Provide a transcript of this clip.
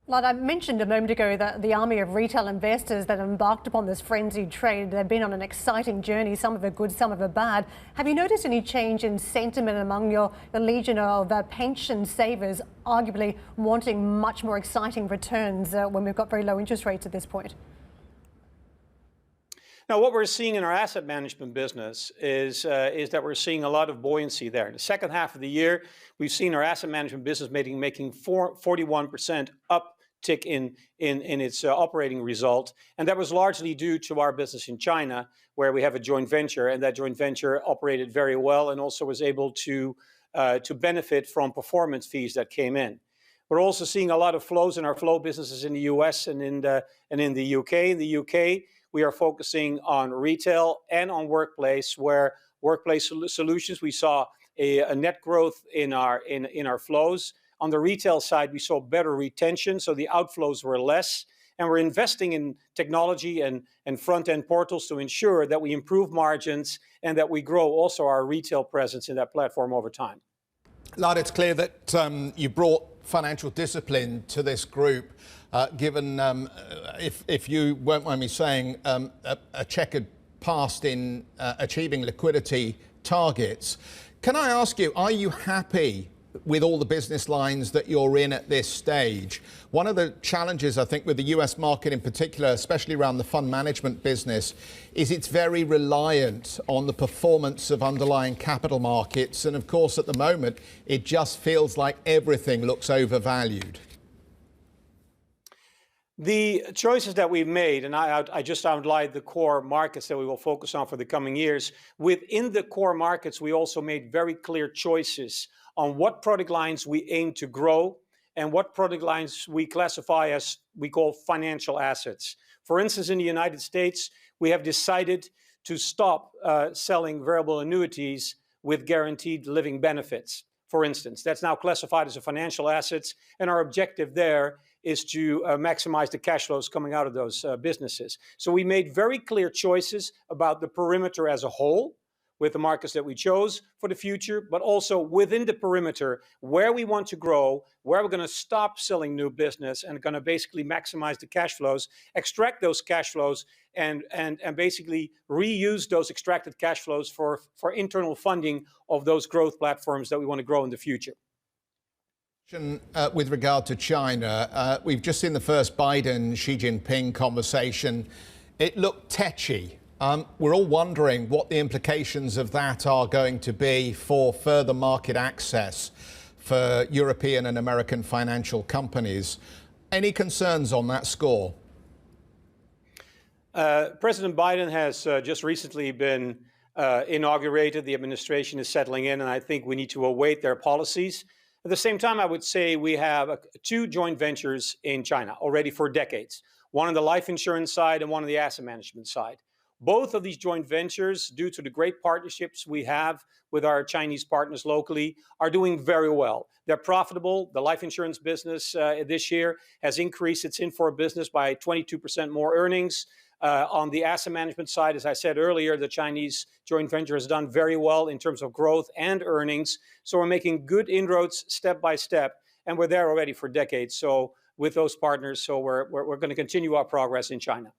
Like I mentioned a moment ago that the army of retail investors that embarked upon this frenzied trade, they've been on an exciting journey, some of it good, some of it bad. Have you noticed any change in sentiment among your legion of pension savers, arguably wanting much more exciting returns when we've got very low interest rates at this point? Now, what we're seeing in our asset management business is that we're seeing a lot of buoyancy there. In the second half of the year, we've seen our asset management business making 41% uptick in its operating result, and that was largely due to our business in China, where we have a joint venture, and that joint venture operated very well and also was able to benefit from performance fees that came in. We're also seeing a lot of flows in our flow businesses in the US and in the UK. In the UK, we are focusing on retail and on workplace, where workplace solutions, we saw a net growth in our flows. On the retail side, we saw better retention, so the outflows were less. And we're investing in technology and front-end portals to ensure that we improve margins and that we grow also our retail presence in that platform over time. Lard, it's clear that you brought financial discipline to this group, given, if you won't mind me saying, a checkered past in achieving liquidity targets. Can I ask you, are you happy with all the business lines that you're in at this stage? One of the challenges, I think, with the US market in particular, especially around the fund management business, is it's very reliant on the performance of underlying capital markets. And of course, at the moment, it just feels like everything looks overvalued. The choices that we've made, and I just outlined the core markets that we will focus on for the coming years. Within the core markets, we also made very clear choices on what product lines we aim to grow and what product lines we classify as we call financial assets. For instance, in the United States, we have decided to stop selling variable annuities with guaranteed living benefits. For instance, that's now classified as a financial assets, and our objective there is to maximize the cash flows coming out of those businesses. So we made very clear choices about the perimeter as a whole with the markets that we chose for the future, but also within the perimeter where we want to grow, where we're going to stop selling new business and going to basically maximize the cash flows, extract those cash flows, and basically reuse those extracted cash flows for internal funding of those growth platforms that we want to grow in the future. With regard to China, we've just seen the first Biden-Xi Jinping conversation. It looked tetchy. We're all wondering what the implications of that are going to be for further market access for European and American financial companies. Any concerns on that score? President Biden has just recently been inaugurated. The administration is settling in, and I think we need to await their policies. At the same time, I would say we have two joint ventures in China already for decades, one on the life insurance side and one on the asset management side. Both of these joint ventures, due to the great partnerships we have with our Chinese partners locally, are doing very well. They're profitable. The life insurance business this year has increased its in-force business by 22% more earnings. On the asset management side, as I said earlier, the Chinese joint venture has done very well in terms of growth and earnings. So we're making good inroads step by step, and we're there already for decades. So with those partners, so we're going to continue our progress in China.